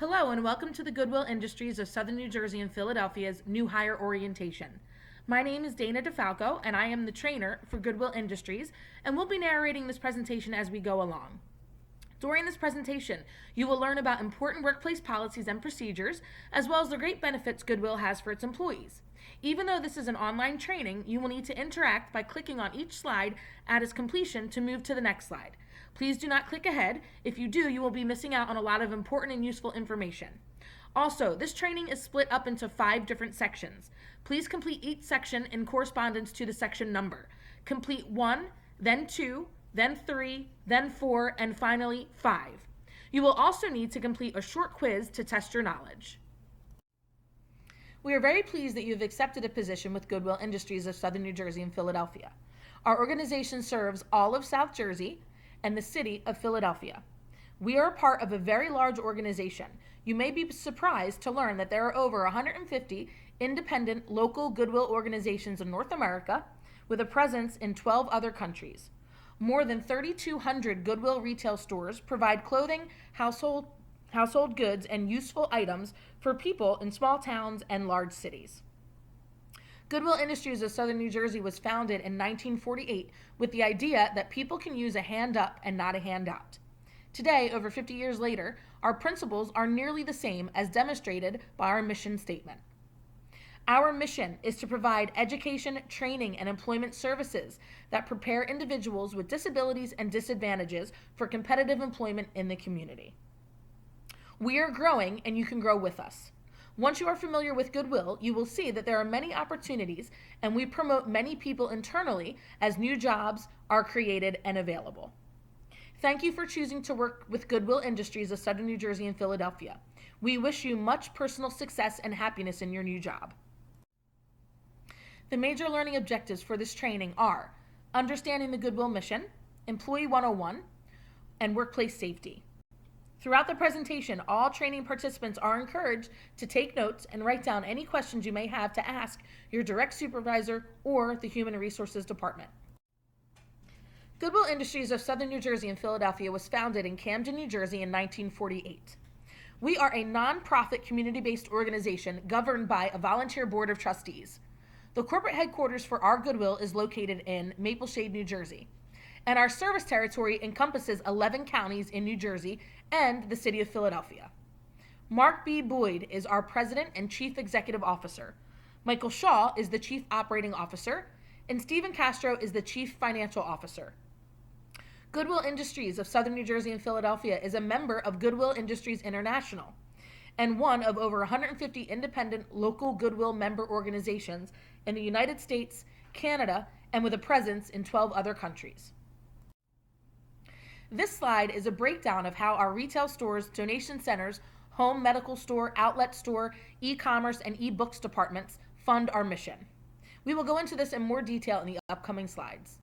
Hello and welcome to the Goodwill Industries of Southern New Jersey and Philadelphia's New Hire Orientation. My name is Dana DeFalco and I am the trainer for Goodwill Industries, and we'll be narrating this presentation as we go along. During this presentation, you will learn about important workplace policies and procedures, as well as the great benefits Goodwill has for its employees. Even though this is an online training, you will need to interact by clicking on each slide at its completion to move to the next slide. Please do not click ahead. If you do, you will be missing out on a lot of important and useful information. Also, this training is split up into 5 different sections. Please complete each section in correspondence to the section number. Complete 1, then 2, then 3, then 4, and finally 5. You will also need to complete a short quiz to test your knowledge. We are very pleased that you have accepted a position with Goodwill Industries of Southern New Jersey and Philadelphia. Our organization serves all of South Jersey and the city of Philadelphia. We are a part of a very large organization. You may be surprised to learn that there are over 150 independent local Goodwill organizations in North America with a presence in 12 other countries. More than 3,200 Goodwill retail stores provide clothing, household goods, and useful items for people in small towns and large cities. Goodwill Industries of Southern New Jersey was founded in 1948 with the idea that people can use a hand up and not a hand out. Today, over 50 years later, our principles are nearly the same as demonstrated by our mission statement. Our mission is to provide education, training, and employment services that prepare individuals with disabilities and disadvantages for competitive employment in the community. We are growing, and you can grow with us. Once you are familiar with Goodwill, you will see that there are many opportunities, and we promote many people internally as new jobs are created and available. Thank you for choosing to work with Goodwill Industries of Southern New Jersey and Philadelphia. We wish you much personal success and happiness in your new job. The major learning objectives for this training are understanding the Goodwill mission, Employee 101, and workplace safety. Throughout the presentation, all training participants are encouraged to take notes and write down any questions you may have to ask your direct supervisor or the Human Resources Department. Goodwill Industries of Southern New Jersey and Philadelphia was founded in Camden, New Jersey in 1948. We are a nonprofit community-based organization governed by a volunteer board of trustees. The corporate headquarters for our Goodwill is located in Maple Shade, New Jersey, and our service territory encompasses 11 counties in New Jersey and the city of Philadelphia. Mark B. Boyd is our president and chief executive officer. Michael Shaw is the chief operating officer, and Stephen Castro is the chief financial officer. Goodwill Industries of Southern New Jersey and Philadelphia is a member of Goodwill Industries International and one of over 150 independent local Goodwill member organizations in the United States, Canada, and with a presence in 12 other countries. This slide is a breakdown of how our retail stores, donation centers, home medical store, outlet store, e-commerce, and e-books departments fund our mission. We will go into this in more detail in the upcoming slides.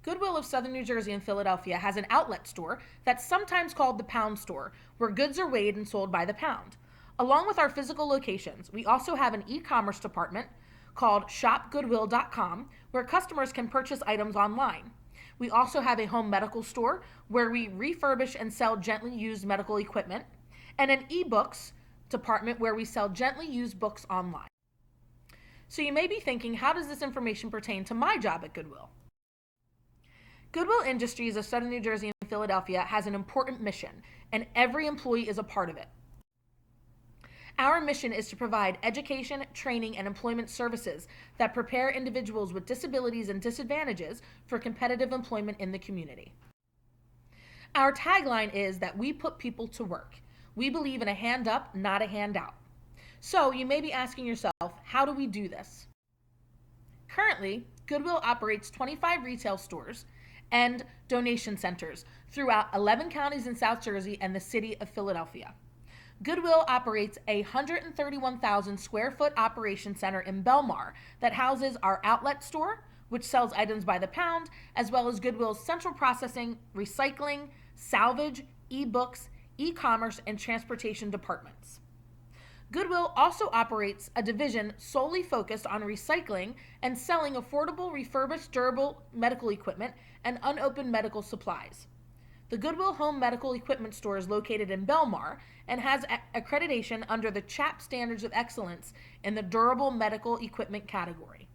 Goodwill of Southern New Jersey and Philadelphia has an outlet store that's sometimes called the pound store, where goods are weighed and sold by the pound. Along with our physical locations, we also have an e-commerce department called shopgoodwill.com, where customers can purchase items online. We also have a home medical store where we refurbish and sell gently used medical equipment, and an e-books department where we sell gently used books online. So you may be thinking, how does this information pertain to my job at Goodwill? Goodwill Industries of Southern New Jersey and Philadelphia has an important mission, and every employee is a part of it. Our mission is to provide education, training, and employment services that prepare individuals with disabilities and disadvantages for competitive employment in the community. Our tagline is that we put people to work. We believe in a hand up, not a hand out. So you may be asking yourself, how do we do this? Currently, Goodwill operates 25 retail stores and donation centers throughout 11 counties in South Jersey and the city of Philadelphia. Goodwill operates a 131,000 square foot operation center in Belmar that houses our outlet store, which sells items by the pound, as well as Goodwill's central processing, recycling, salvage, e-books, e-commerce, and transportation departments. Goodwill also operates a division solely focused on recycling and selling affordable, refurbished, durable medical equipment and unopened medical supplies. The Goodwill Home Medical Equipment Store is located in Belmar and has accreditation under the CHAP Standards of Excellence in the Durable Medical Equipment category.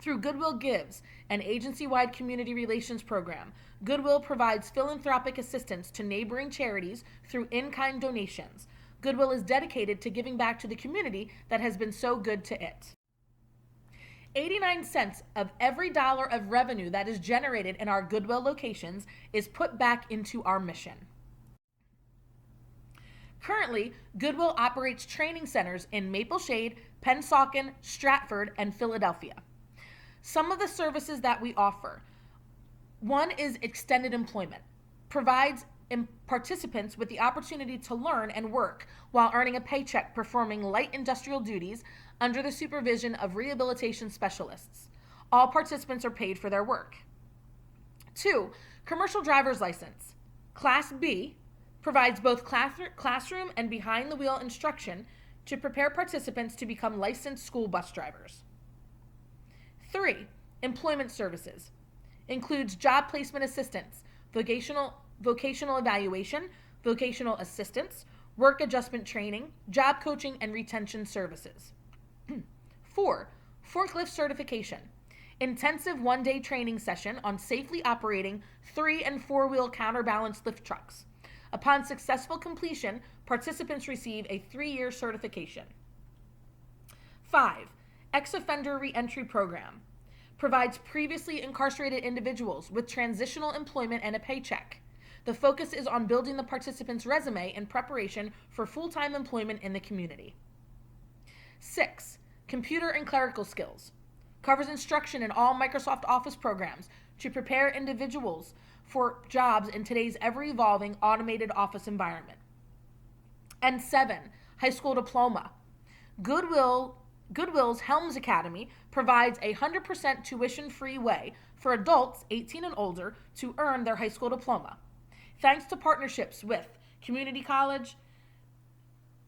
Through Goodwill Gives, an agency-wide community relations program, Goodwill provides philanthropic assistance to neighboring charities through in-kind donations. Goodwill is dedicated to giving back to the community that has been so good to it. 89 cents of every dollar of revenue that is generated in our Goodwill locations is put back into our mission. Currently, Goodwill operates training centers in Maple Shade, Pennsauken, Stratford, and Philadelphia. Some of the services that we offer: one is extended employment, provides participants with the opportunity to learn and work while earning a paycheck performing light industrial duties under the supervision of rehabilitation specialists. All participants are paid for their work. 2, commercial driver's license. Class B provides both classroom and behind-the-wheel instruction to prepare participants to become licensed school bus drivers. 3, employment services. Includes job placement assistance, vocational evaluation, vocational assistance, work adjustment training, job coaching, and retention services. 4, forklift certification. Intensive one-day training session on safely operating 3- and 4-wheel counterbalance lift trucks. Upon successful completion, participants receive a 3-year certification. 5, ex-offender reentry program. Provides previously incarcerated individuals with transitional employment and a paycheck. The focus is on building the participant's resume in preparation for full-time employment in the community. 6, computer and clerical skills. Covers instruction in all Microsoft Office programs to prepare individuals for jobs in today's ever-evolving automated office environment. And 7, high school diploma. Goodwill's Helms Academy provides a 100% tuition-free way for adults 18 and older to earn their high school diploma. Thanks to partnerships with Community College,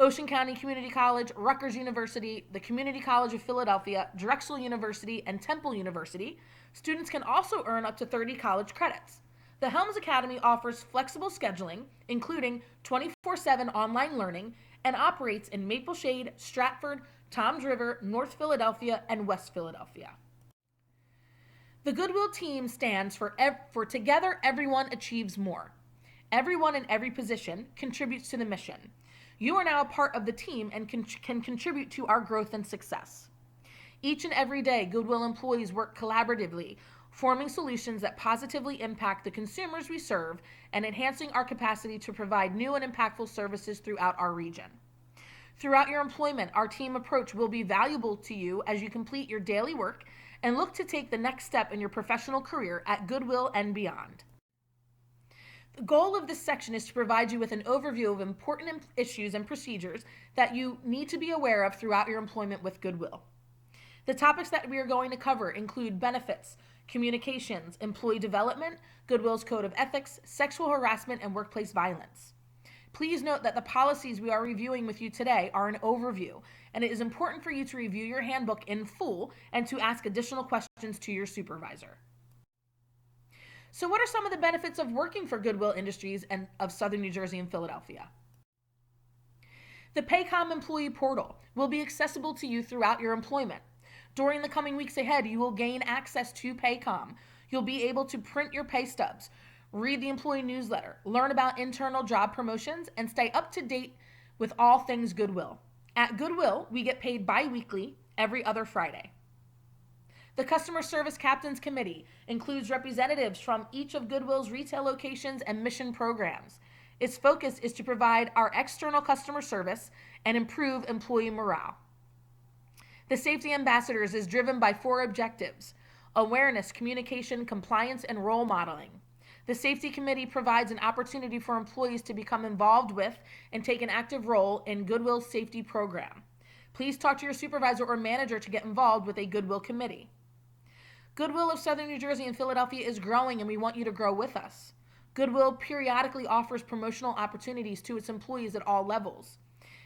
Ocean County Community College, Rutgers University, the Community College of Philadelphia, Drexel University, and Temple University, students can also earn up to 30 college credits. The Helms Academy offers flexible scheduling, including 24/7 online learning, and operates in Maple Shade, Stratford, Toms River, North Philadelphia, and West Philadelphia. The Goodwill team stands for Together Everyone Achieves More. Everyone in every position contributes to the mission. You are now a part of the team and can contribute to our growth and success. Each and every day, Goodwill employees work collaboratively, forming solutions that positively impact the consumers we serve and enhancing our capacity to provide new and impactful services throughout our region. Throughout your employment, our team approach will be valuable to you as you complete your daily work and look to take the next step in your professional career at Goodwill and beyond. The goal of this section is to provide you with an overview of important issues and procedures that you need to be aware of throughout your employment with Goodwill. The topics that we are going to cover include benefits, communications, employee development, Goodwill's code of ethics, sexual harassment, and workplace violence. Please note that the policies we are reviewing with you today are an overview, and it is important for you to review your handbook in full and to ask additional questions to your supervisor. So what are some of the benefits of working for Goodwill Industries and of Southern New Jersey and Philadelphia? The Paycom employee portal will be accessible to you throughout your employment. During the coming weeks ahead, you will gain access to Paycom. You'll be able to print your pay stubs, read the employee newsletter, learn about internal job promotions, and stay up to date with all things Goodwill. At Goodwill, we get paid bi-weekly every other Friday. The Customer Service Captains Committee includes representatives from each of Goodwill's retail locations and mission programs. Its focus is to provide our external customer service and improve employee morale. The Safety Ambassadors is driven by 4 objectives: awareness, communication, compliance, and role modeling. The Safety Committee provides an opportunity for employees to become involved with and take an active role in Goodwill's safety program. Please talk to your supervisor or manager to get involved with a Goodwill committee. Goodwill of Southern New Jersey and Philadelphia is growing, and we want you to grow with us. Goodwill periodically offers promotional opportunities to its employees at all levels.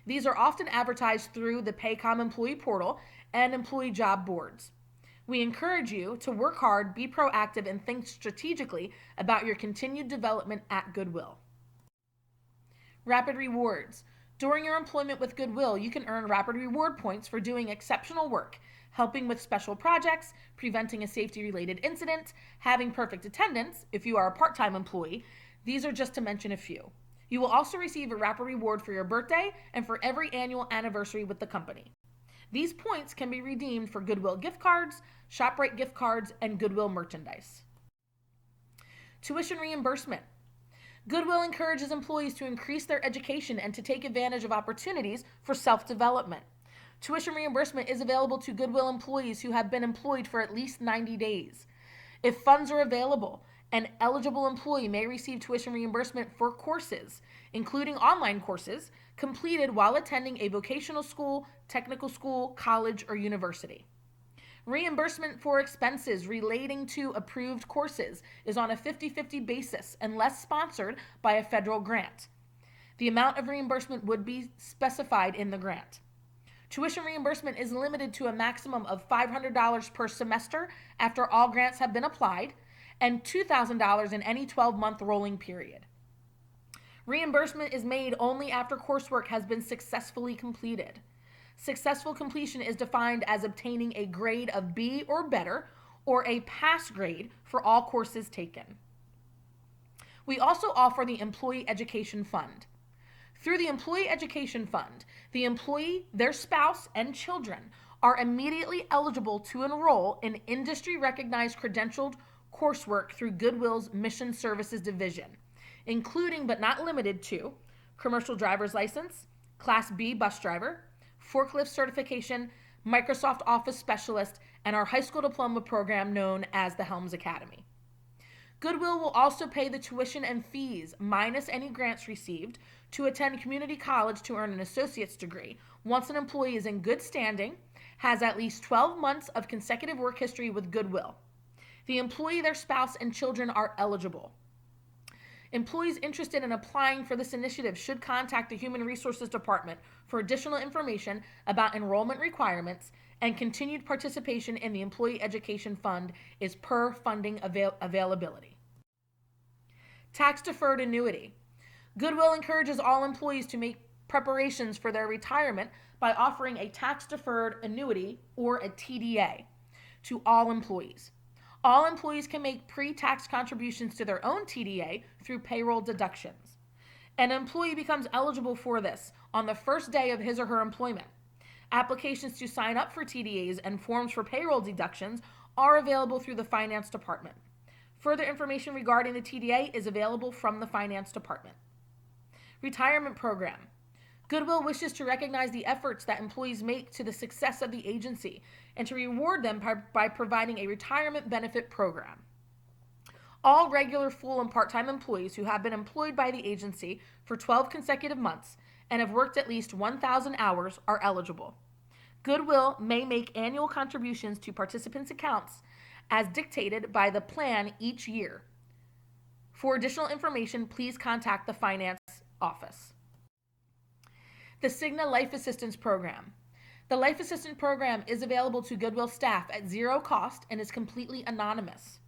These are often advertised through the Paycom employee portal and employee job boards. We encourage you to work hard, be proactive, and think strategically about your continued development at Goodwill. Rapid rewards. During your employment with Goodwill, you can earn rapid reward points for doing exceptional work, helping with special projects, preventing a safety-related incident, having perfect attendance if you are a part-time employee. These are just to mention a few. You will also receive a rapid reward for your birthday and for every annual anniversary with the company. These points can be redeemed for Goodwill gift cards, ShopRite gift cards, and Goodwill merchandise. Tuition reimbursement. Goodwill encourages employees to increase their education and to take advantage of opportunities for self-development. Tuition reimbursement is available to Goodwill employees who have been employed for at least 90 days. If funds are available, an eligible employee may receive tuition reimbursement for courses, including online courses, completed while attending a vocational school, technical school, college, or university. Reimbursement for expenses relating to approved courses is on a 50-50 basis unless sponsored by a federal grant. The amount of reimbursement would be specified in the grant. Tuition reimbursement is limited to a maximum of $500 per semester after all grants have been applied, and $2,000 in any 12-month rolling period. Reimbursement is made only after coursework has been successfully completed. Successful completion is defined as obtaining a grade of B or better, or a pass grade for all courses taken. We also offer the Employee Education Fund. Through the Employee Education Fund, the employee, their spouse, and children are immediately eligible to enroll in industry-recognized credentialed coursework through Goodwill's Mission Services Division, including but not limited to commercial driver's license, Class B bus driver, forklift certification, Microsoft Office specialist, and our high school diploma program known as the Helms Academy. Goodwill will also pay the tuition and fees, minus any grants received, to attend community college to earn an associate's degree once an employee is in good standing, has at least 12 months of consecutive work history with Goodwill. The employee, their spouse, and children are eligible. Employees interested in applying for this initiative should contact the Human Resources Department for additional information about enrollment requirements, and continued participation in the Employee Education Fund is per funding availability. Tax-deferred annuity. Goodwill encourages all employees to make preparations for their retirement by offering a tax-deferred annuity, or a TDA, to all employees. All employees can make pre-tax contributions to their own TDA through payroll deductions. An employee becomes eligible for this on the first day of his or her employment. Applications to sign up for TDAs and forms for payroll deductions are available through the Finance Department. Further information regarding the TDA is available from the Finance Department. Retirement Program. Goodwill wishes to recognize the efforts that employees make to the success of the agency and to reward them by providing a retirement benefit program. All regular, full, and part-time employees who have been employed by the agency for 12 consecutive months and have worked at least 1,000 hours are eligible. Goodwill may make annual contributions to participants' accounts as dictated by the plan each year. For additional information, please contact the Finance Office. The Cigna Life Assistance Program. The Life Assistance Program is available to Goodwill staff at zero cost and is completely anonymous.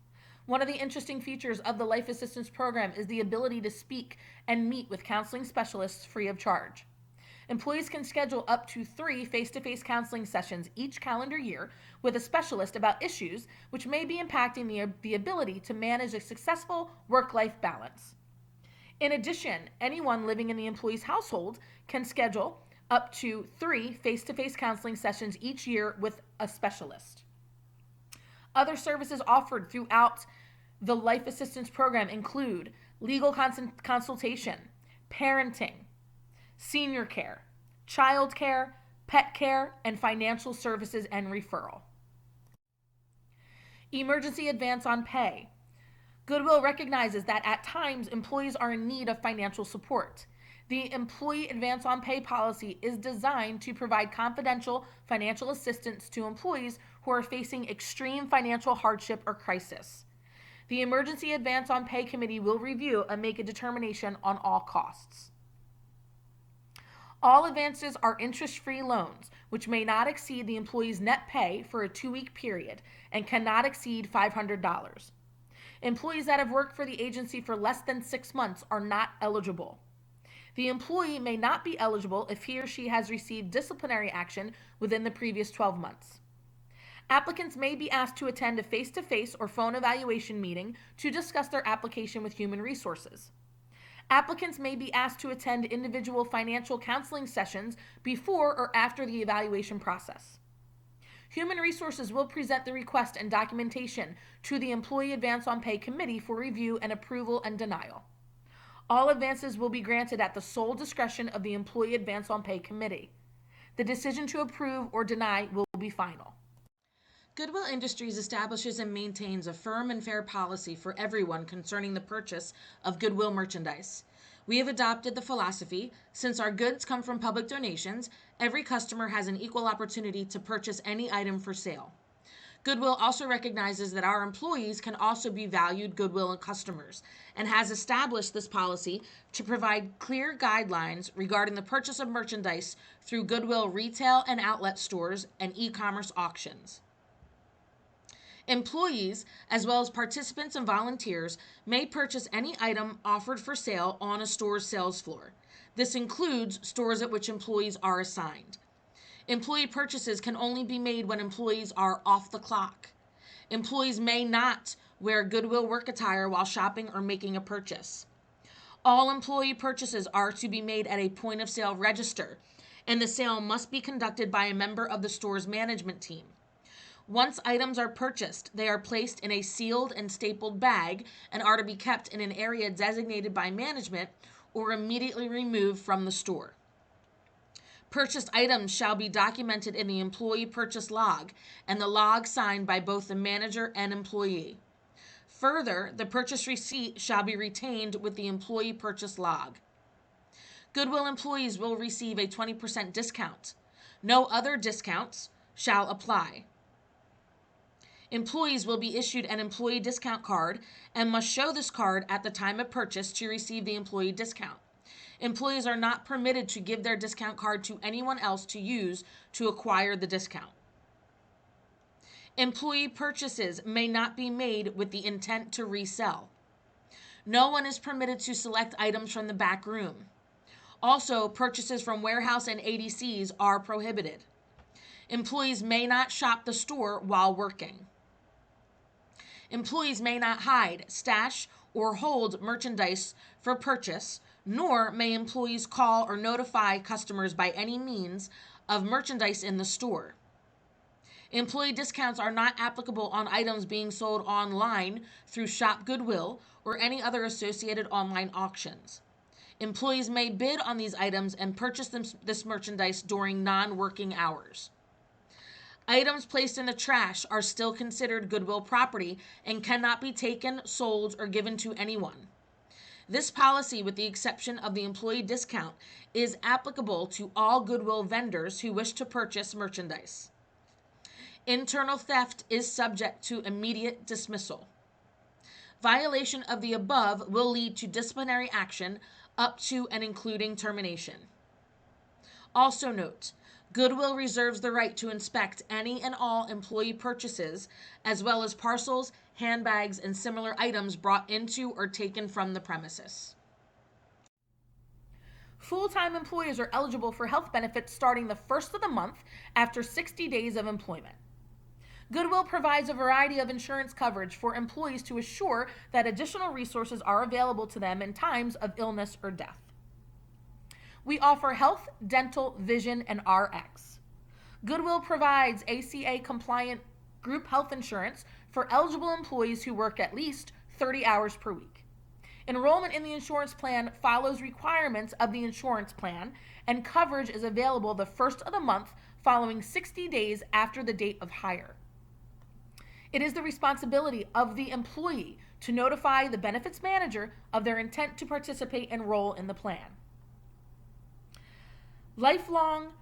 One of the interesting features of the Life Assistance Program is the ability to speak and meet with counseling specialists free of charge. Employees can schedule up to 3 face-to-face counseling sessions each calendar year with a specialist about issues which may be impacting the ability to manage a successful work-life balance. In addition, anyone living in the employee's household can schedule up to 3 face-to-face counseling sessions each year with a specialist. Other services offered throughout the Life Assistance Program include legal consultation, parenting, senior care, child care, pet care, and financial services and referral. Emergency advance on pay. Goodwill recognizes that at times employees are in need of financial support. The Employee Advance on Pay policy is designed to provide confidential financial assistance to employees who are facing extreme financial hardship or crisis. The Emergency Advance on Pay Committee will review and make a determination on all costs. All advances are interest-free loans, which may not exceed the employee's net pay for a 2-week period and cannot exceed $500. Employees that have worked for the agency for less than 6 months are not eligible. The employee may not be eligible if he or she has received disciplinary action within the previous 12 months. Applicants may be asked to attend a face-to-face or phone evaluation meeting to discuss their application with Human Resources. Applicants may be asked to attend individual financial counseling sessions before or after the evaluation process. Human Resources will present the request and documentation to the Employee Advance on Pay Committee for review and approval and denial. All advances will be granted at the sole discretion of the Employee Advance on Pay Committee. The decision to approve or deny will be final. Goodwill Industries establishes and maintains a firm and fair policy for everyone concerning the purchase of Goodwill merchandise. We have adopted the philosophy, since our goods come from public donations, every customer has an equal opportunity to purchase any item for sale. Goodwill also recognizes that our employees can also be valued Goodwill customers and has established this policy to provide clear guidelines regarding the purchase of merchandise through Goodwill retail and outlet stores and e-commerce auctions. Employees, as well as participants and volunteers, may purchase any item offered for sale on a store's sales floor. This includes stores at which employees are assigned. Employee purchases can only be made when employees are off the clock. Employees may not wear Goodwill work attire while shopping or making a purchase. All employee purchases are to be made at a point of sale register, and the sale must be conducted by a member of the store's management team. Once items are purchased, they are placed in a sealed and stapled bag and are to be kept in an area designated by management or immediately removed from the store. Purchased items shall be documented in the employee purchase log and the log signed by both the manager and employee. Further, the purchase receipt shall be retained with the employee purchase log. Goodwill employees will receive a 20% discount. No other discounts shall apply. Employees will be issued an employee discount card and must show this card at the time of purchase to receive the employee discount. Employees are not permitted to give their discount card to anyone else to use to acquire the discount. Employee purchases may not be made with the intent to resell. No one is permitted to select items from the back room. Also, purchases from warehouse and ADCs are prohibited. Employees may not shop the store while working. Employees may not hide, stash, or hold merchandise for purchase, nor may employees call or notify customers by any means of merchandise in the store. Employee discounts are not applicable on items being sold online through Shop Goodwill or any other associated online auctions. Employees may bid on these items and purchase this merchandise during non-working hours. Items placed in the trash are still considered Goodwill property and cannot be taken, sold, or given to anyone. This policy, with the exception of the employee discount, is applicable to all Goodwill vendors who wish to purchase merchandise. Internal theft is subject to immediate dismissal. Violation of the above will lead to disciplinary action up to and including termination. Also note, Goodwill reserves the right to inspect any and all employee purchases, as well as parcels, handbags, and similar items brought into or taken from the premises. Full-time employees are eligible for health benefits starting the first of the month after 60 days of employment. Goodwill provides a variety of insurance coverage for employees to assure that additional resources are available to them in times of illness or death. We offer health, dental, vision, and RX. Goodwill provides ACA-compliant group health insurance for eligible employees who work at least 30 hours per week. Enrollment in the insurance plan follows requirements of the insurance plan, and coverage is available the first of the month following 60 days after the date of hire. It is the responsibility of the employee to notify the benefits manager of their intent to participate and enroll in the plan. Lifelong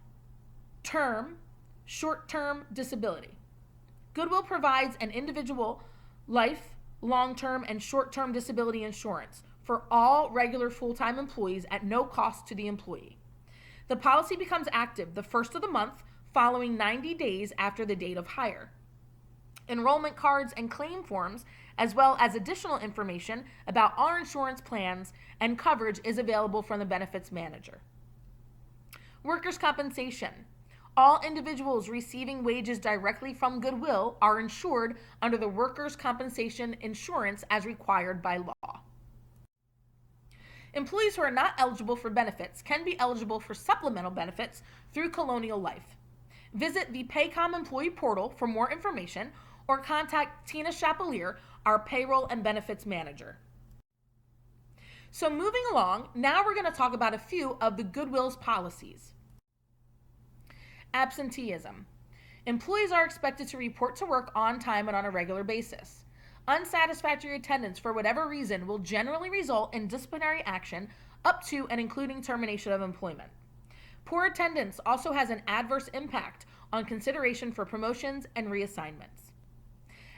term, short-term disability. Goodwill provides an individual life, long-term, and short-term disability insurance for all regular full-time employees at no cost to the employee. The policy becomes active the first of the month following 90 days after the date of hire. Enrollment cards and claim forms, as well as additional information about our insurance plans and coverage, is available from the benefits manager. Workers' compensation. All individuals receiving wages directly from Goodwill are insured under the workers' compensation insurance as required by law. Employees who are not eligible for benefits can be eligible for supplemental benefits through Colonial Life. Visit the Paycom employee portal for more information or contact Tina Chapelier, our payroll and benefits manager. So moving along, now we're going to talk about a few of the Goodwill's policies. Absenteeism. Employees are expected to report to work on time and on a regular basis. Unsatisfactory attendance for whatever reason will generally result in disciplinary action up to and including termination of employment. Poor attendance also has an adverse impact on consideration for promotions and reassignments.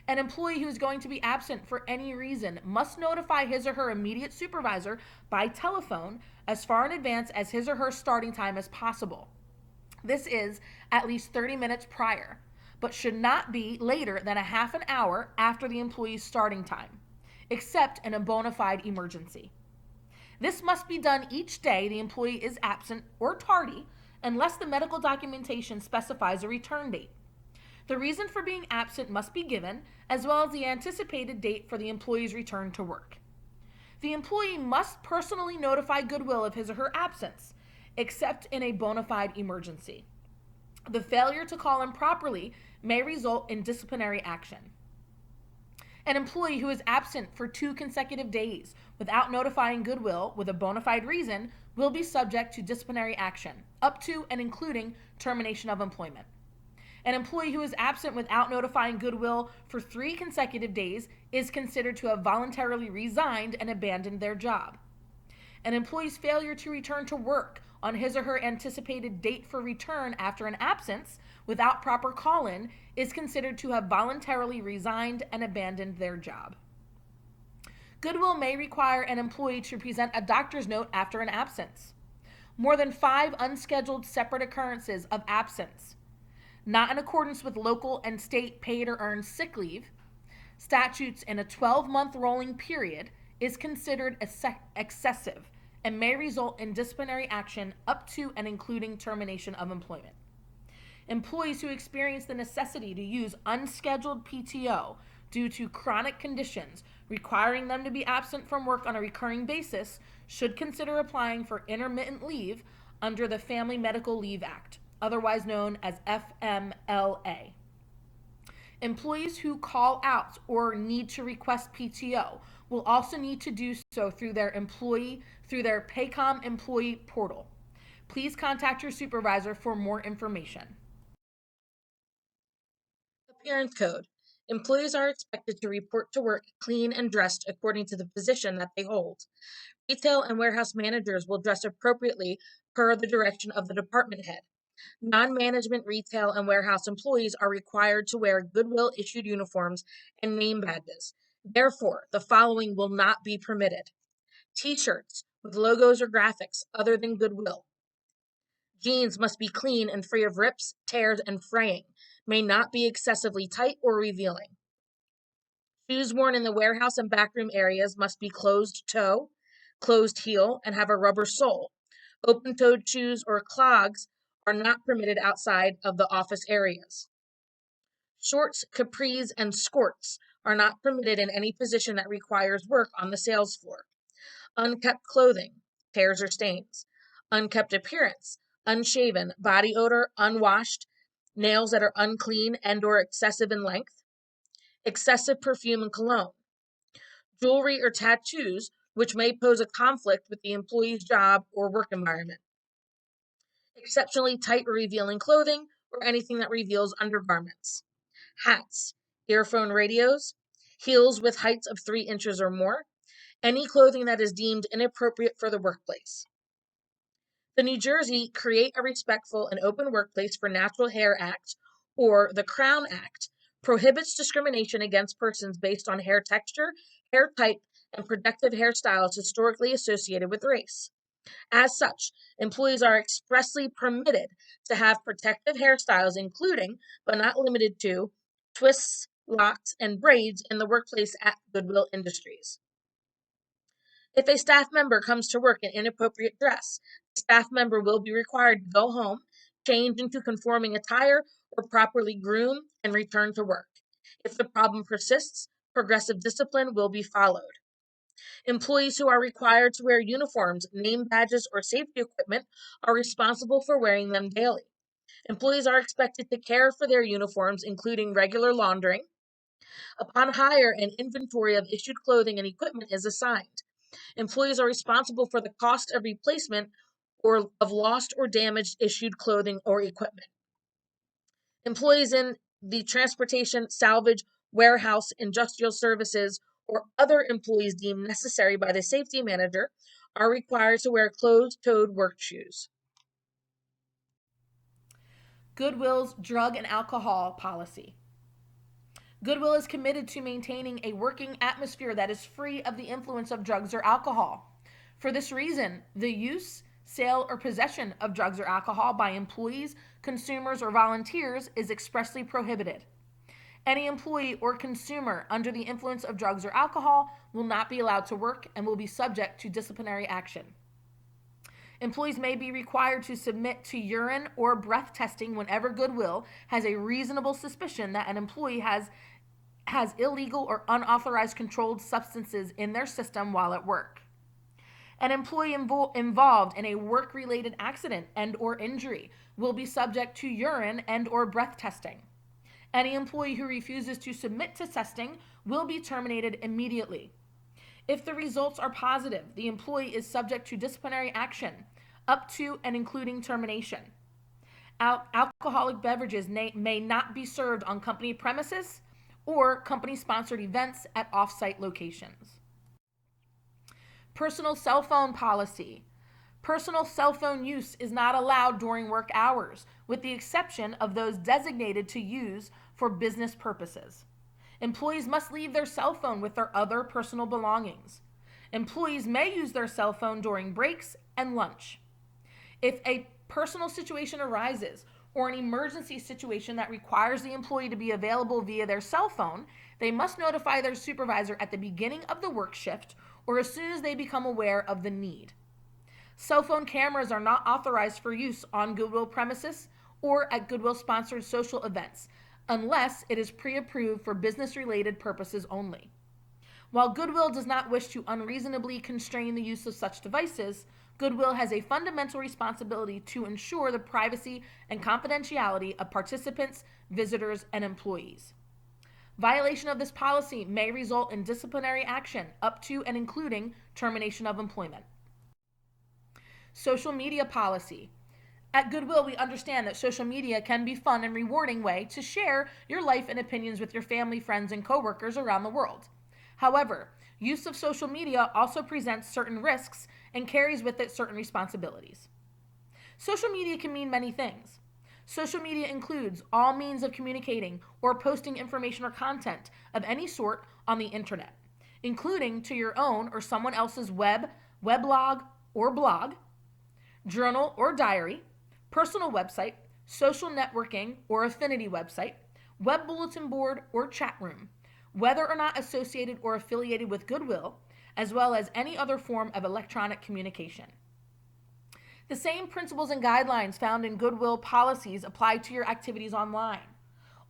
An employee who is going to be absent for any reason must notify his or her immediate supervisor by telephone as far in advance as his or her starting time as possible. This is at least 30 minutes prior, but should not be later than a half an hour after the employee's starting time, except in a bona fide emergency. This must be done each day the employee is absent or tardy, unless the medical documentation specifies a return date. The reason for being absent must be given, as well as the anticipated date for the employee's return to work. The employee must personally notify Goodwill of his or her absence, except in a bona fide emergency. The failure to call in properly may result in disciplinary action. An employee who is absent for 2 consecutive days without notifying Goodwill with a bona fide reason will be subject to disciplinary action, up to and including termination of employment. An employee who is absent without notifying Goodwill for 3 consecutive days is considered to have voluntarily resigned and abandoned their job. An employee's failure to return to work on his or her anticipated date for return after an absence without proper call-in is considered to have voluntarily resigned and abandoned their job. Goodwill may require an employee to present a doctor's note after an absence. More than 5 unscheduled separate occurrences of absence, not in accordance with local and state paid or earned sick leave, statutes in a 12-month rolling period, is considered excessive and may result in disciplinary action up to and including termination of employment. Employees who experience the necessity to use unscheduled PTO due to chronic conditions requiring them to be absent from work on a recurring basis should consider applying for intermittent leave under the Family Medical Leave Act, otherwise known as FMLA. Employees who call out or need to request PTO will also need to do so through their Paycom employee portal. Please contact your supervisor for more information. Appearance code. Employees are expected to report to work clean and dressed according to the position that they hold. Retail and warehouse managers will dress appropriately per the direction of the department head. Non-management retail and warehouse employees are required to wear Goodwill-issued uniforms and name badges. Therefore, the following will not be permitted: T-shirts with logos or graphics other than Goodwill. Jeans must be clean and free of rips, tears, and fraying, may not be excessively tight or revealing. Shoes worn in the warehouse and backroom areas must be closed toe, closed heel, and have a rubber sole. Open-toed shoes or clogs are not permitted outside of the office areas. Shorts, capris, and skirts are not permitted in any position that requires work on the sales floor. Unkept clothing, tears or stains. Unkept appearance, unshaven, body odor, unwashed, nails that are unclean and or excessive in length. Excessive perfume and cologne. Jewelry or tattoos which may pose a conflict with the employee's job or work environment. Exceptionally tight or revealing clothing or anything that reveals undergarments. Hats, earphone radios, heels with heights of 3 inches or more, any clothing that is deemed inappropriate for the workplace. The New Jersey Create a Respectful and Open Workplace for Natural Hair Act, or the Crown Act, prohibits discrimination against persons based on hair texture, hair type, and protective hairstyles historically associated with race. As such, employees are expressly permitted to have protective hairstyles, including, but not limited to, twists, locks, and braids in the workplace at Goodwill Industries. If a staff member comes to work in inappropriate dress, the staff member will be required to go home, change into conforming attire, or properly groom and return to work. If the problem persists, progressive discipline will be followed. Employees who are required to wear uniforms, name badges, or safety equipment are responsible for wearing them daily. Employees are expected to care for their uniforms, including regular laundering. Upon hire, an inventory of issued clothing and equipment is assigned. Employees are responsible for the cost of replacement or of lost or damaged issued clothing or equipment. Employees in the transportation, salvage, warehouse, industrial services, or other employees deemed necessary by the safety manager are required to wear closed-toed work shoes. Goodwill's drug and alcohol policy. Goodwill is committed to maintaining a working atmosphere that is free of the influence of drugs or alcohol. For this reason, the use, sale, or possession of drugs or alcohol by employees, consumers, or volunteers is expressly prohibited. Any employee or consumer under the influence of drugs or alcohol will not be allowed to work and will be subject to disciplinary action. Employees may be required to submit to urine or breath testing whenever Goodwill has a reasonable suspicion that an employee has illegal or unauthorized controlled substances in their system while at work. An employee involved in a work-related accident and or injury will be subject to urine and or breath testing. Any employee who refuses to submit to testing will be terminated immediately. If the results are positive, the employee is subject to disciplinary action, up to and including termination. Alcoholic beverages may not be served on company premises or company-sponsored events at off-site locations. Personal cell phone policy. Personal cell phone use is not allowed during work hours, with the exception of those designated to use for business purposes. Employees must leave their cell phone with their other personal belongings. Employees may use their cell phone during breaks and lunch. If a personal situation arises or an emergency situation that requires the employee to be available via their cell phone, they must notify their supervisor at the beginning of the work shift or as soon as they become aware of the need. Cell phone cameras are not authorized for use on Goodwill premises or at Goodwill-sponsored social events, unless it is pre-approved for business-related purposes only. While Goodwill does not wish to unreasonably constrain the use of such devices, Goodwill has a fundamental responsibility to ensure the privacy and confidentiality of participants, visitors, and employees. Violation of this policy may result in disciplinary action up to and including termination of employment. Social media policy. At Goodwill, we understand that social media can be a fun and rewarding way to share your life and opinions with your family, friends, and coworkers around the world. However, use of social media also presents certain risks and carries with it certain responsibilities. Social media can mean many things. Social media includes all means of communicating or posting information or content of any sort on the internet, including to your own or someone else's weblog or blog, journal or diary, personal website, social networking or affinity website, web bulletin board or chat room, whether or not associated or affiliated with Goodwill, as well as any other form of electronic communication. The same principles and guidelines found in Goodwill policies apply to your activities online.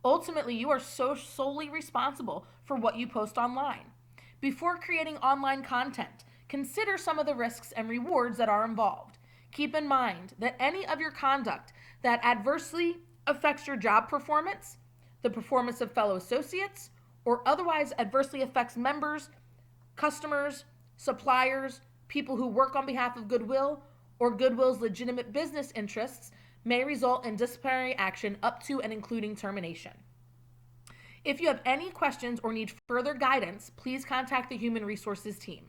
Ultimately, you are solely responsible for what you post online. Before creating online content, consider some of the risks and rewards that are involved. Keep in mind that any of your conduct that adversely affects your job performance, the performance of fellow associates, or otherwise adversely affects members, customers, suppliers, people who work on behalf of Goodwill, or Goodwill's legitimate business interests may result in disciplinary action up to and including termination. If you have any questions or need further guidance, please contact the Human Resources team.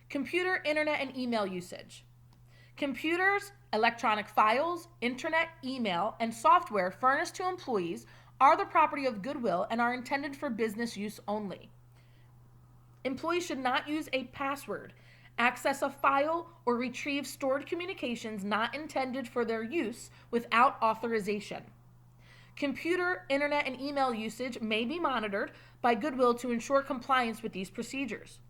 Computer, internet, and email usage. Computers, electronic files, internet, email, and software furnished to employees are the property of Goodwill and are intended for business use only. Employees should not use a password access a file, or retrieve stored communications not intended for their use without authorization. Computer, internet, and email usage may be monitored by Goodwill to ensure compliance with these procedures.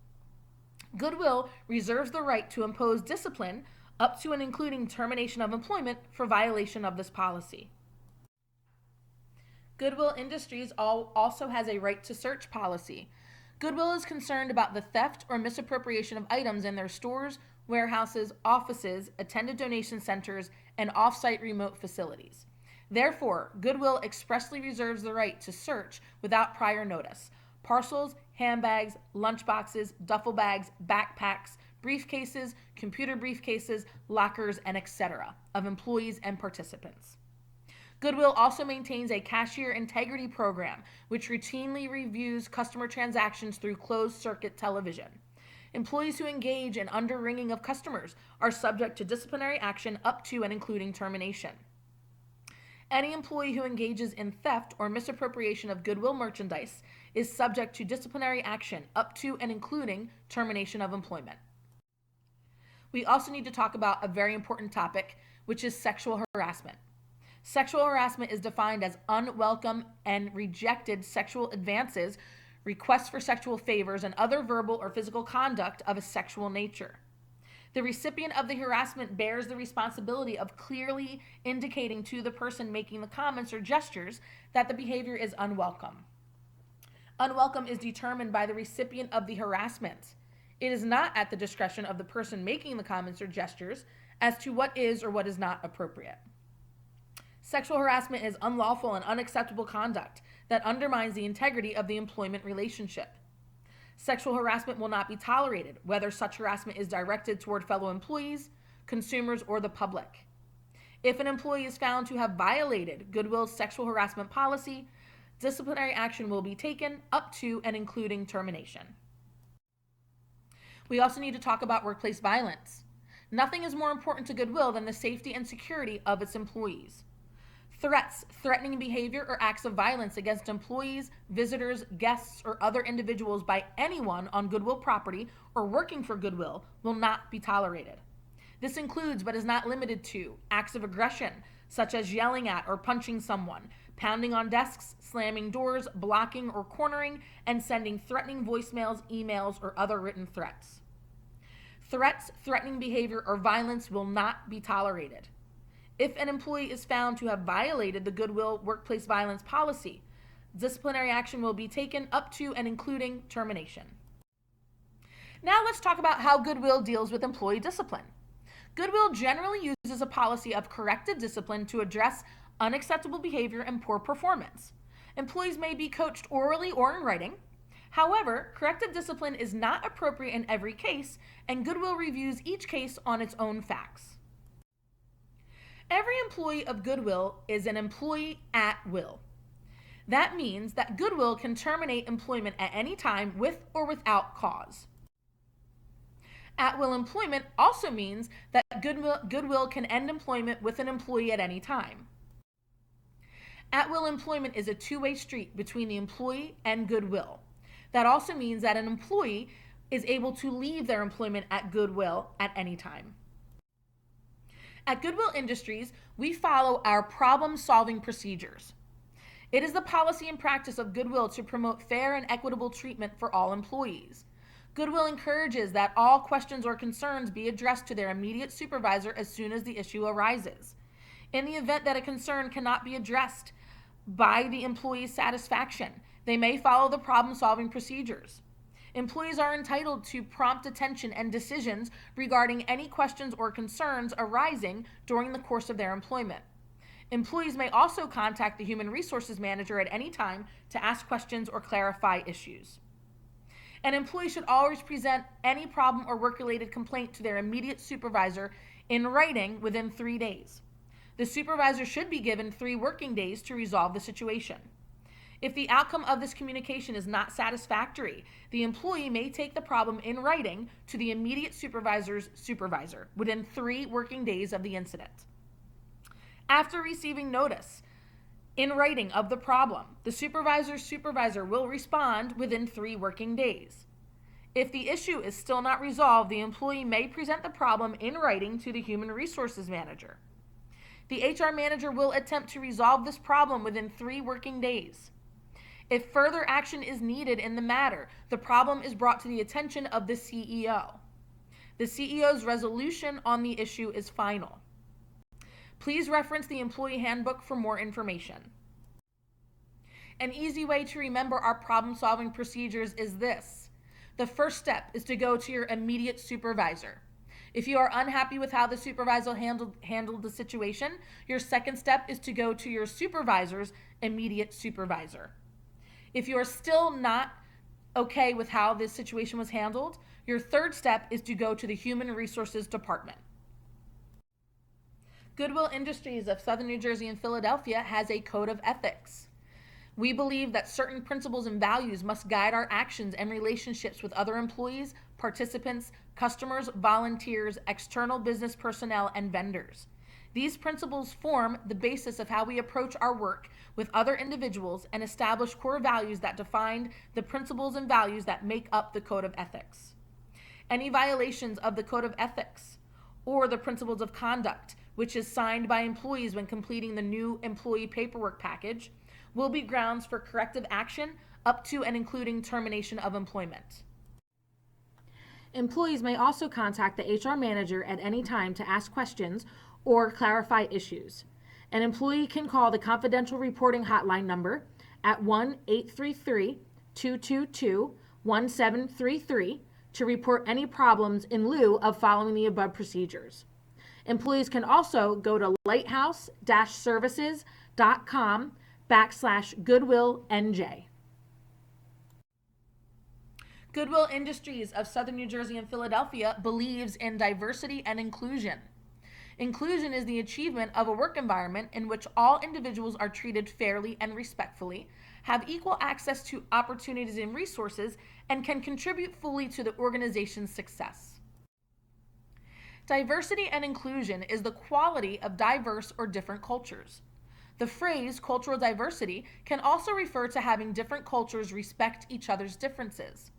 Goodwill reserves the right to impose discipline up to and including termination of employment for violation of this policy. Goodwill Industries also has a right to search policy. Goodwill is concerned about the theft or misappropriation of items in their stores, warehouses, offices, attended donation centers, and off-site remote facilities. Therefore, Goodwill expressly reserves the right to search without prior notice parcels, handbags, lunchboxes, duffel bags, backpacks, briefcases, computer briefcases, lockers, and etc. of employees and participants. Goodwill also maintains a cashier integrity program, which routinely reviews customer transactions through closed-circuit television. Employees who engage in underringing of customers are subject to disciplinary action up to and including termination. Any employee who engages in theft or misappropriation of Goodwill merchandise is subject to disciplinary action up to and including termination of employment. We also need to talk about a very important topic, which is sexual harassment. Sexual harassment is defined as unwelcome and rejected sexual advances, requests for sexual favors, and other verbal or physical conduct of a sexual nature. The recipient of the harassment bears the responsibility of clearly indicating to the person making the comments or gestures that the behavior is unwelcome. Unwelcome is determined by the recipient of the harassment. It is not at the discretion of the person making the comments or gestures as to what is or what is not appropriate. Sexual harassment is unlawful and unacceptable conduct that undermines the integrity of the employment relationship. Sexual harassment will not be tolerated, whether such harassment is directed toward fellow employees, consumers, or the public. If an employee is found to have violated Goodwill's sexual harassment policy, disciplinary action will be taken up to and including termination. We also need to talk about workplace violence. Nothing is more important to Goodwill than the safety and security of its employees. Threats, threatening behavior, or acts of violence against employees, visitors, guests, or other individuals by anyone on Goodwill property or working for Goodwill will not be tolerated. This includes, but is not limited to, acts of aggression, such as yelling at or punching someone, pounding on desks, slamming doors, blocking or cornering, and sending threatening voicemails, emails, or other written threats. Threats, threatening behavior, or violence will not be tolerated. If an employee is found to have violated the Goodwill workplace violence policy, disciplinary action will be taken up to and including termination. Now let's talk about how Goodwill deals with employee discipline. Goodwill generally uses a policy of corrective discipline to address unacceptable behavior and poor performance. Employees may be coached orally or in writing. However, corrective discipline is not appropriate in every case, and Goodwill reviews each case on its own facts. Every employee of Goodwill is an employee at will. That means that Goodwill can terminate employment at any time with or without cause. At-will employment also means that Goodwill can end employment with an employee at any time. At-will employment is a two-way street between the employee and Goodwill. That also means that an employee is able to leave their employment at Goodwill at any time. At Goodwill Industries, we follow our problem-solving procedures. It is the policy and practice of Goodwill to promote fair and equitable treatment for all employees. Goodwill encourages that all questions or concerns be addressed to their immediate supervisor as soon as the issue arises. In the event that a concern cannot be addressed by the employee's satisfaction, they may follow the problem-solving procedures. Employees are entitled to prompt attention and decisions regarding any questions or concerns arising during the course of their employment. Employees may also contact the Human Resources Manager at any time to ask questions or clarify issues. An employee should always present any problem or work-related complaint to their immediate supervisor in writing within 3 days. The supervisor should be given 3 working days to resolve the situation. If the outcome of this communication is not satisfactory, the employee may take the problem in writing to the immediate supervisor's supervisor within 3 working days of the incident. After receiving notice in writing of the problem, the supervisor's supervisor will respond within 3 working days. If the issue is still not resolved, the employee may present the problem in writing to the human resources manager. The HR manager will attempt to resolve this problem within 3 working days. If further action is needed in the matter, the problem is brought to the attention of the CEO. The CEO's resolution on the issue is final. Please reference the employee handbook for more information. An easy way to remember our problem-solving procedures is this. The first step is to go to your immediate supervisor. If you are unhappy with how the supervisor handled the situation, your second step is to go to your supervisor's immediate supervisor. If you are still not okay with how this situation was handled, your third step is to go to the Human Resources Department. Goodwill Industries of Southern New Jersey and Philadelphia has a code of ethics. We believe that certain principles and values must guide our actions and relationships with other employees, participants, customers, volunteers, external business personnel, and vendors. These principles form the basis of how we approach our work with other individuals and establish core values that define the principles and values that make up the code of ethics. Any violations of the code of ethics or the principles of conduct, which is signed by employees when completing the new employee paperwork package, will be grounds for corrective action up to and including termination of employment. Employees may also contact the HR manager at any time to ask questions or clarify issues. An employee can call the confidential reporting hotline number at 1-833-222-1733 to report any problems in lieu of following the above procedures. Employees can also go to lighthouse-services.com/GoodwillNJ. Goodwill Industries of Southern New Jersey and Philadelphia believes in diversity and inclusion. Inclusion is the achievement of a work environment in which all individuals are treated fairly and respectfully, have equal access to opportunities and resources, and can contribute fully to the organization's success. Diversity and inclusion is the quality of diverse or different cultures. The phrase cultural diversity can also refer to having different cultures respect each other's differences.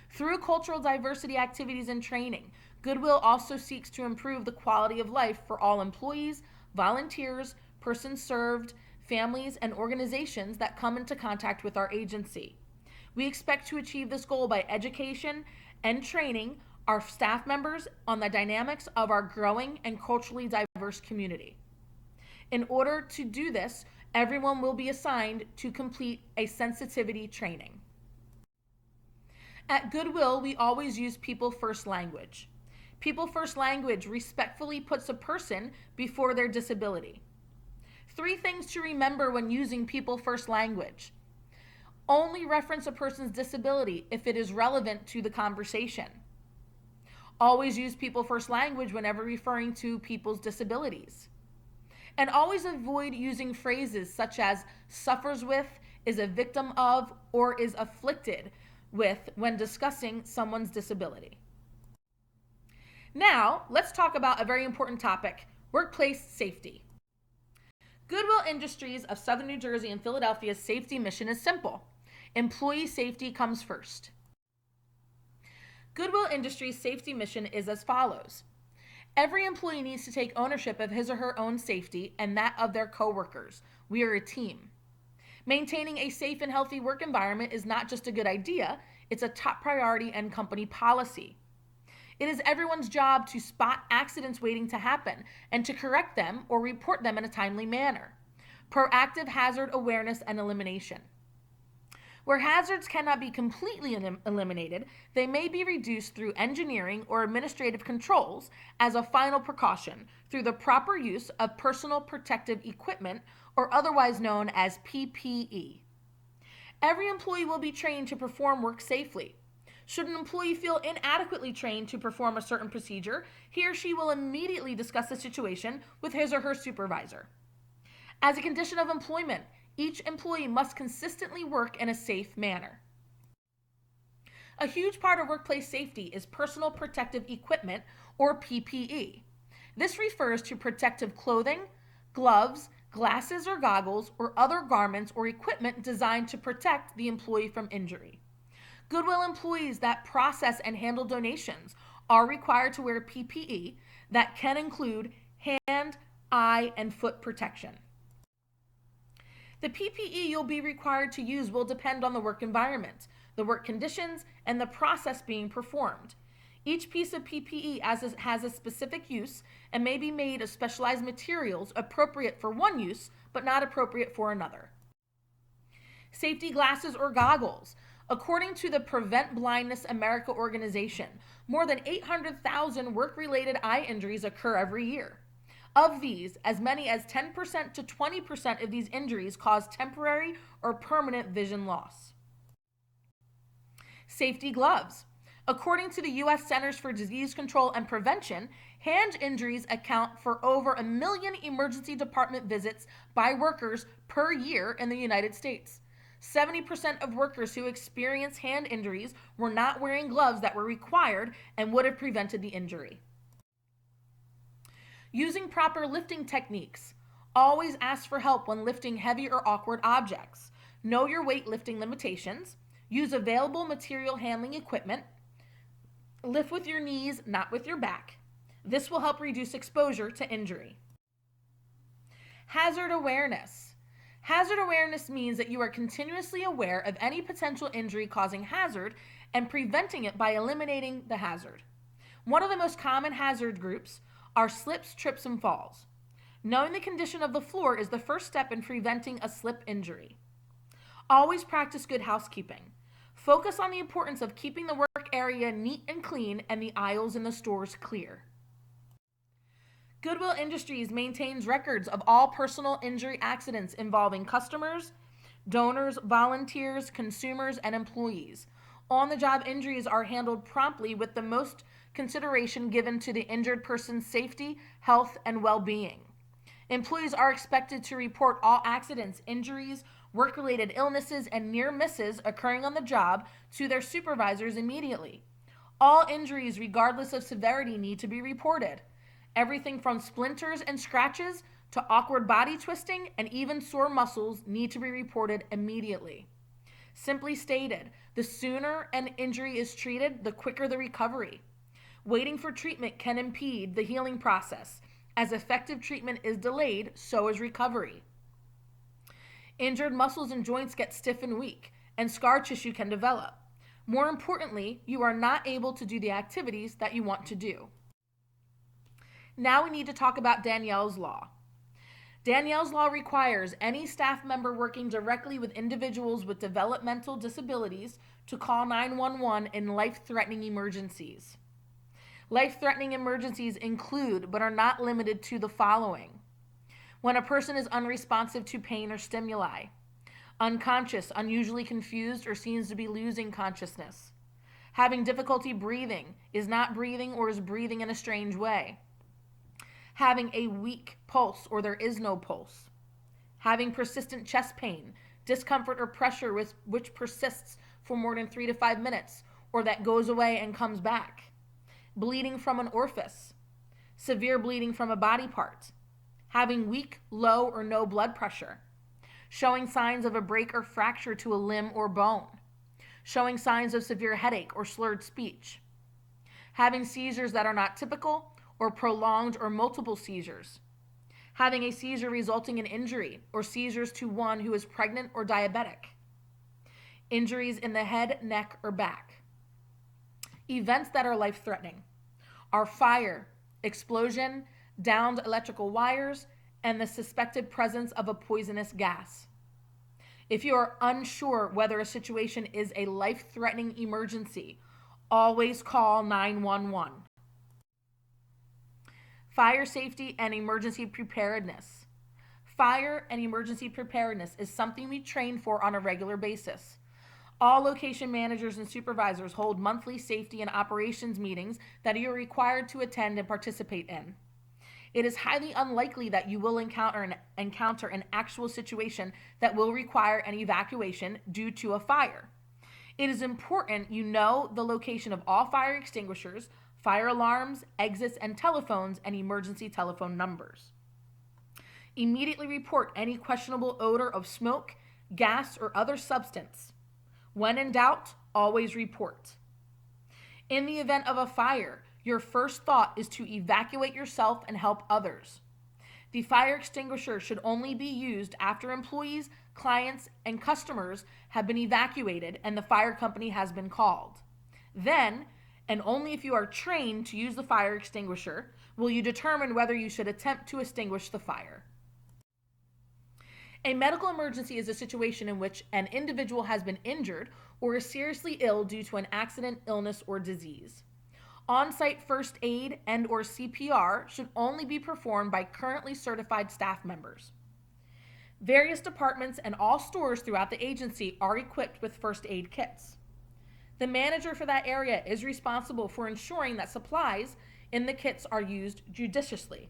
Through cultural diversity activities and training, Goodwill also seeks to improve the quality of life for all employees, volunteers, persons served, families, and organizations that come into contact with our agency. We expect to achieve this goal by education and training our staff members on the dynamics of our growing and culturally diverse community. In order to do this, everyone will be assigned to complete a sensitivity training. At Goodwill, we always use people first language. People first language respectfully puts a person before their disability. 3 things to remember when using people first language. Only reference a person's disability if it is relevant to the conversation. Always use people first language whenever referring to people's disabilities. And always avoid using phrases such as suffers with, is a victim of, or is afflicted with when discussing someone's disability. Now, let's talk about a very important topic, workplace safety. Goodwill Industries of Southern New Jersey and Philadelphia's safety mission is simple. Employee safety comes first. Goodwill Industries' safety mission is as follows. Every employee needs to take ownership of his or her own safety and that of their coworkers. We are a team. Maintaining a safe and healthy work environment is not just a good idea, it's a top priority and company policy. It is everyone's job to spot accidents waiting to happen and to correct them or report them in a timely manner. Proactive hazard awareness and elimination. Where hazards cannot be completely eliminated, they may be reduced through engineering or administrative controls as a final precaution through the proper use of personal protective equipment, or otherwise known as PPE. Every employee will be trained to perform work safely. Should an employee feel inadequately trained to perform a certain procedure, he or she will immediately discuss the situation with his or her supervisor. As a condition of employment, each employee must consistently work in a safe manner. A huge part of workplace safety is personal protective equipment, or PPE. This refers to protective clothing, gloves, glasses or goggles, or other garments or equipment designed to protect the employee from injury. Goodwill employees that process and handle donations are required to wear PPE that can include hand, eye, and foot protection. The PPE you'll be required to use will depend on the work environment, the work conditions, and the process being performed. Each piece of PPE has a specific use and may be made of specialized materials appropriate for one use but not appropriate for another. Safety glasses or goggles. According to the Prevent Blindness America organization, more than 800,000 work-related eye injuries occur every year. Of these, as many as 10% to 20% of these injuries cause temporary or permanent vision loss. Safety gloves. According to the U.S. Centers for Disease Control and Prevention, hand injuries account for over 1 million emergency department visits by workers per year in the United States. 70% of workers who experience hand injuries were not wearing gloves that were required and would have prevented the injury. Using proper lifting techniques. Always ask for help when lifting heavy or awkward objects. Know your weightlifting limitations. Use available material handling equipment. Lift with your knees, not with your back. This will help reduce exposure to injury. Hazard awareness. Hazard awareness means that you are continuously aware of any potential injury causing hazard and preventing it by eliminating the hazard. One of the most common hazard groups are slips, trips, and falls. Knowing the condition of the floor is the first step in preventing a slip injury. Always practice good housekeeping. Focus on the importance of keeping the work area neat and clean and the aisles in the stores clear. Goodwill Industries maintains records of all personal injury accidents involving customers, donors, volunteers, consumers, and employees. On-the-job injuries are handled promptly with the most consideration given to the injured person's safety, health, and well-being. Employees are expected to report all accidents, injuries, work-related illnesses, and near misses occurring on the job to their supervisors immediately. All injuries, regardless of severity, need to be reported. Everything from splinters and scratches to awkward body twisting and even sore muscles need to be reported immediately. Simply stated, the sooner an injury is treated, the quicker the recovery. Waiting for treatment can impede the healing process. As effective treatment is delayed, so is recovery. Injured muscles and joints get stiff and weak, and scar tissue can develop. More importantly, you are not able to do the activities that you want to do. Now we need to talk about Danielle's Law. Danielle's Law requires any staff member working directly with individuals with developmental disabilities to call 911 in life-threatening emergencies. Life-threatening emergencies include, but are not limited to, the following: when a person is unresponsive to pain or stimuli, unconscious, unusually confused, or seems to be losing consciousness, having difficulty breathing, is not breathing, or is breathing in a strange way, having a weak pulse or there is no pulse, having persistent chest pain, discomfort or pressure which persists for more than 3 to 5 minutes or that goes away and comes back, bleeding from an orifice, severe bleeding from a body part, having weak, low, or no blood pressure, showing signs of a break or fracture to a limb or bone, showing signs of severe headache or slurred speech, having seizures that are not typical or prolonged or multiple seizures, having a seizure resulting in injury or seizures to one who is pregnant or diabetic, injuries in the head, neck, or back. Events that are life-threatening are fire, explosion, downed electrical wires, and the suspected presence of a poisonous gas. If you are unsure whether a situation is a life-threatening emergency, always call 911. Fire safety and emergency preparedness. Fire and emergency preparedness is something we train for on a regular basis. All location managers and supervisors hold monthly safety and operations meetings that you are required to attend and participate in. It is highly unlikely that you will encounter an actual situation that will require an evacuation due to a fire. It is important you know the location of all fire extinguishers, fire alarms, exits, and telephones, and emergency telephone numbers. Immediately report any questionable odor of smoke, gas, or other substance. When in doubt, always report. In the event of a fire, your first thought is to evacuate yourself and help others. The fire extinguisher should only be used after employees, clients, and customers have been evacuated and the fire company has been called. Then, and only if you are trained to use the fire extinguisher, will you determine whether you should attempt to extinguish the fire. A medical emergency is a situation in which an individual has been injured or is seriously ill due to an accident, illness, or disease. On-site first aid and or CPR should only be performed by currently certified staff members. Various departments and all stores throughout the agency are equipped with first aid kits. The manager for that area is responsible for ensuring that supplies in the kits are used judiciously.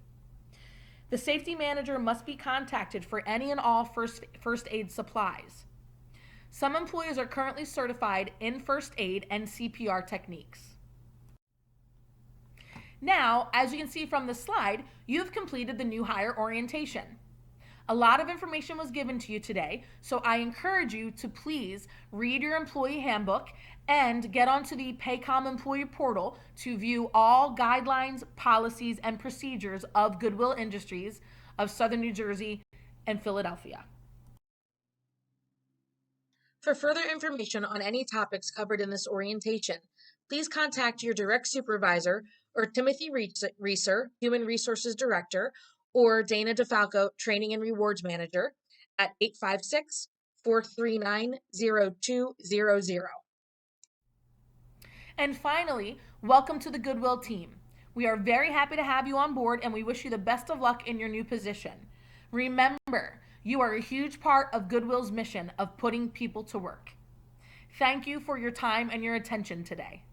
The safety manager must be contacted for any and all first aid supplies. Some employees are currently certified in first aid and CPR techniques. Now, as you can see from the slide, you have completed the new hire orientation. A lot of information was given to you today, so I encourage you to please read your employee handbook and get onto the Paycom employee portal to view all guidelines, policies, and procedures of Goodwill Industries of Southern New Jersey and Philadelphia. For further information on any topics covered in this orientation, please contact your direct supervisor or Timothy Reeser, Human Resources Director, or Dana DeFalco, Training and Rewards Manager, at 856-439-0200. And finally, welcome to the Goodwill team. We are very happy to have you on board and we wish you the best of luck in your new position. Remember, you are a huge part of Goodwill's mission of putting people to work. Thank you for your time and your attention today.